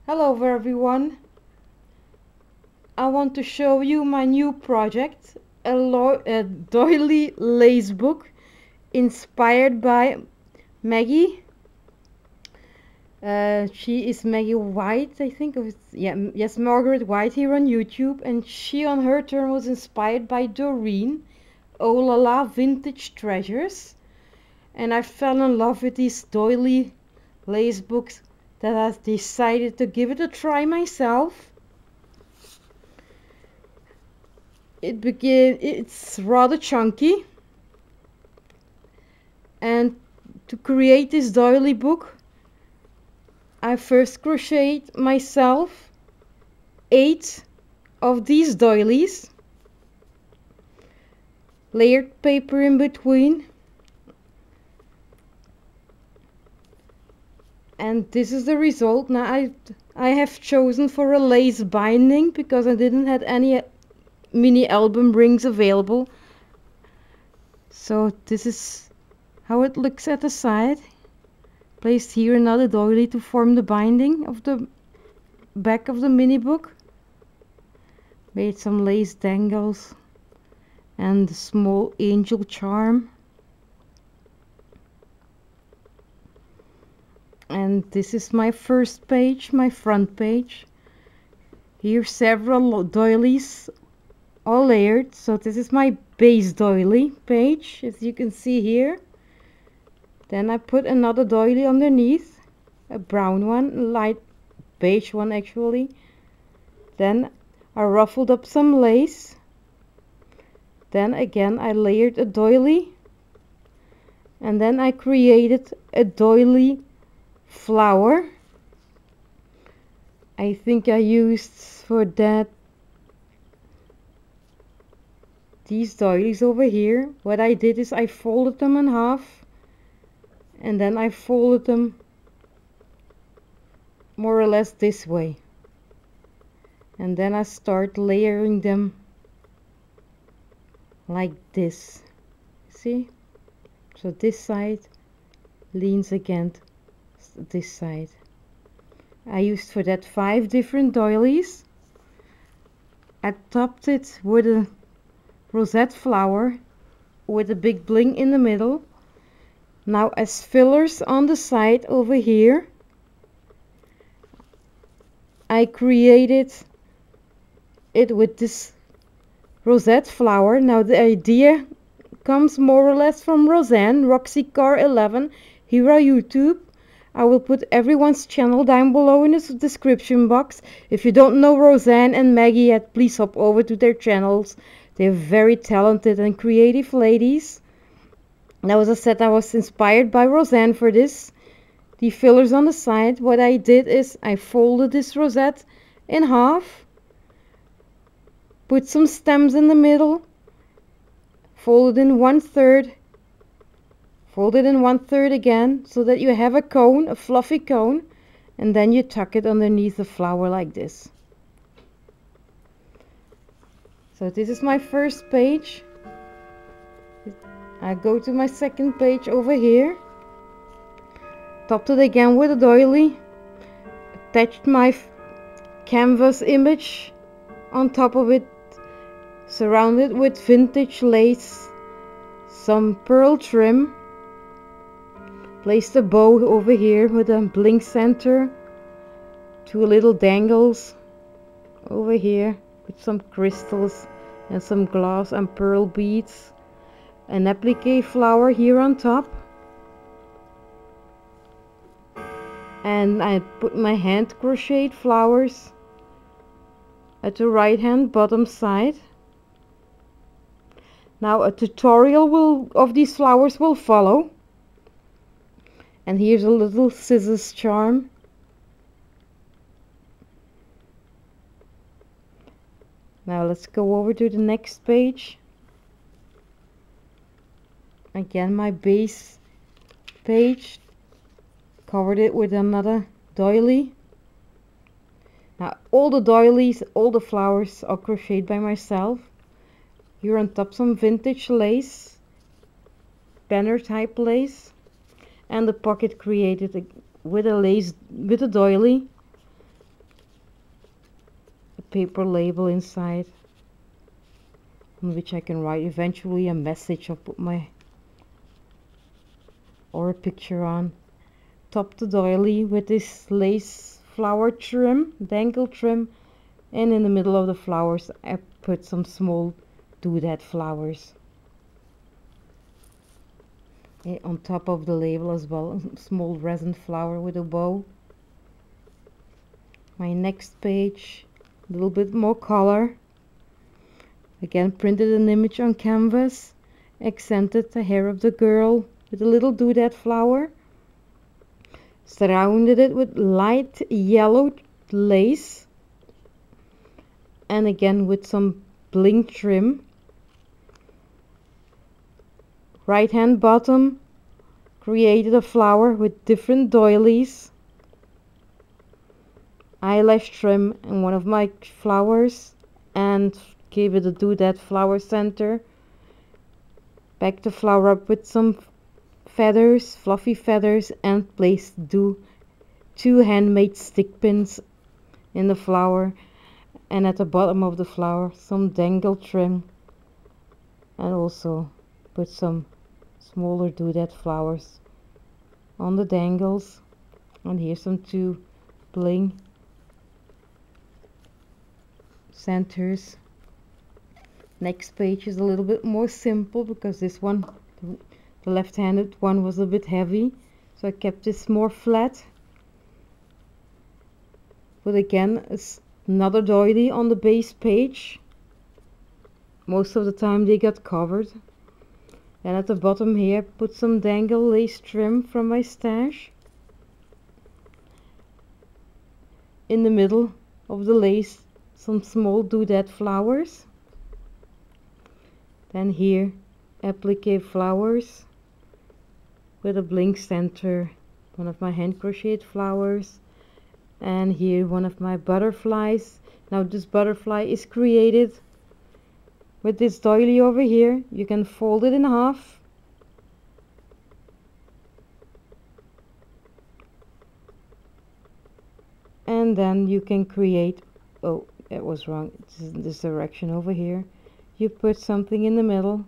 Hello everyone. I want to show you my new project, a doily lace book inspired by Maggie. She is Maggie White, I think. Yes, Margaret White here on YouTube, and she on her turn was inspired by Doreen. Oh la la, vintage treasures. And I fell in love with these doily lace books that I decided to give it a try myself. It's rather chunky, and to create this doily book I first crocheted myself 8 of these doilies, layered paper in between, and this is the result. Now I have chosen for a lace binding because I didn't have any mini album rings available. So this is how it looks at the side. Placed here another doily to form the binding of the back of the mini book. Made some lace dangles and a small angel charm. And this is my first page, my front page. Here several doilies all layered. So this is my base doily page, as you can see here. Then I put another doily underneath, a brown one, a light beige one actually. Then I ruffled up some lace. Then again I layered a doily, and then I created a doily flower. I think I used for that these doilies over here. What I did is I folded them in half, and then I folded them more or less this way, and then I start layering them like this. See? So this side leans against this side. I used for that 5 different doilies. I topped it with a rosette flower with a big bling in the middle. Now as fillers on the side over here, I created it with this rosette flower. Now the idea comes more or less from Rosanne, RoxyCar11, here on YouTube. I will put everyone's channel down below in the description box. If you don't know Rosanne and Maggie yet, please hop over to their channels. They're very talented and creative ladies. Now, as I said, I was inspired by Rosanne for this. The fillers on the side, what I did is I folded this rosette in half, put some stems in the middle, folded in 1/3, folded in 1/3 again, so that you have a cone, a fluffy cone, and then you tuck it underneath the flower like this. So this is my first page. I go to my second page over here, topped it again with a doily, attached my canvas image on top of it, surrounded with vintage lace, some pearl trim, placed a bow over here with a bling center, 2 little dangles over here with some crystals and some glass and pearl beads, an applique flower here on top, and I put my hand crocheted flowers at the right hand bottom side. Now a tutorial of these flowers will follow, and here's a little scissors charm. Now let's go over to the next page. Again, my base page, covered it with another doily. Now all the doilies, all the flowers are crocheted by myself. Here on top some vintage lace, banner type lace, and the pocket created with a doily. paper label inside, on which I can write eventually a message or put my or a picture on. Top the doily with this lace flower trim, dangle trim, and in the middle of the flowers I put some small doodad flowers. On top of the label as well, a small resin flower with a bow. My next page, a little bit more color. Again, printed an image on canvas, accented the hair of the girl with a little doodad flower, surrounded it with light yellow lace, and again with some bling trim. Right hand bottom, created a flower with different doilies, eyelash trim and one of my flowers, and gave it a doodad flower center. Backed the flower up with some feathers, fluffy feathers, and placed two handmade stick pins in the flower, and at the bottom of the flower some dangle trim, and also put some smaller doodad flowers on the dangles. And here's some two bling centers. Next page is a little bit more simple because this one, the left-handed one, was a bit heavy, so I kept this more flat. But again, it's another doily on the base page. Most of the time they got covered. And at the bottom here, put some dangle lace trim from my stash. In the middle of the lace, some small doodad flowers. Then here, applique flowers with a bling center, one of my hand crocheted flowers. And here one of my butterflies. Now this butterfly is created with this doily over here. You can fold it in half and then you can create, oh, it was wrong, it's in this direction over here. You put something in the middle,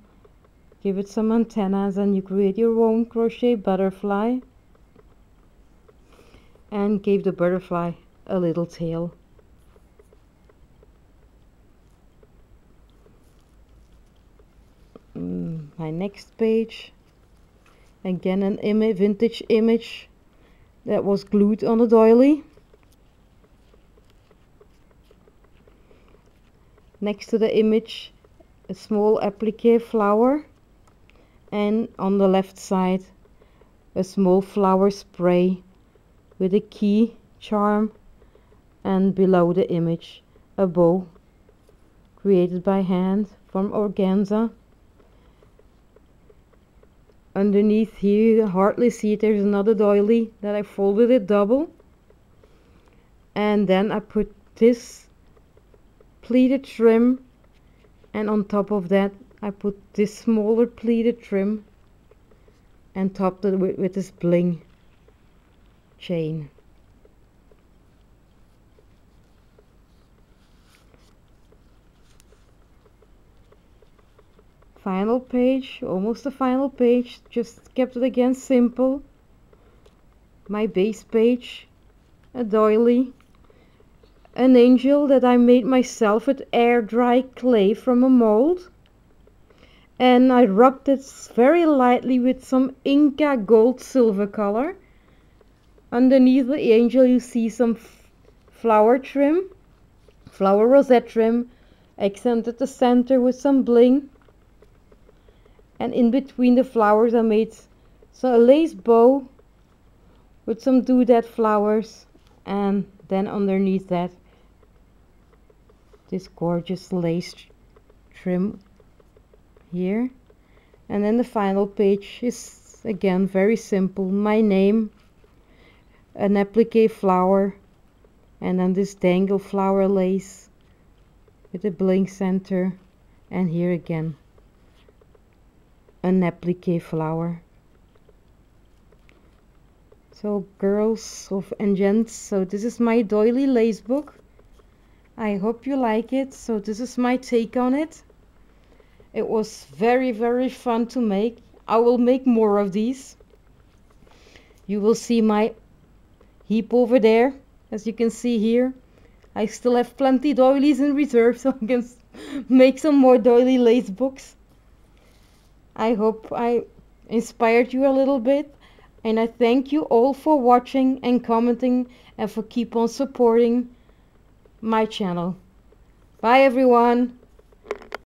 give it some antennas, and you create your own crochet butterfly, and gave the butterfly a little tail. My next page, again an vintage image that was glued on the doily. Next to the image, a small applique flower, and on the left side a small flower spray with a key charm, and below the image a bow created by hand from organza. Underneath here, you hardly see it, there's another doily that I folded it double, and then I put this pleated trim, and on top of that I put this smaller pleated trim and topped it with this bling chain. Final page, almost the final page, just kept it again simple. My base page, a doily, an angel that I made myself with air dry clay from a mold, and I rubbed it very lightly with some Inca gold silver color. Underneath the angel you see some flower trim, flower rosette trim, accented the center with some bling, and in between the flowers I made a lace bow with some doodad flowers, and then underneath that this gorgeous lace trim here. And then the final page is again very simple, my name, an applique flower, and then this dangle flower lace with a bling center, and here again an applique flower. So girls and gents, so this is my doily lace book. I hope you like it. So this is my take on it. It was very, very fun to make. I will make more of these. You will see my heap over there, as you can see here. I still have plenty doilies in reserve, so I can make some more doily lace books. I hope I inspired you a little bit, and I thank you all for watching and commenting and for keep on supporting my channel. Bye everyone.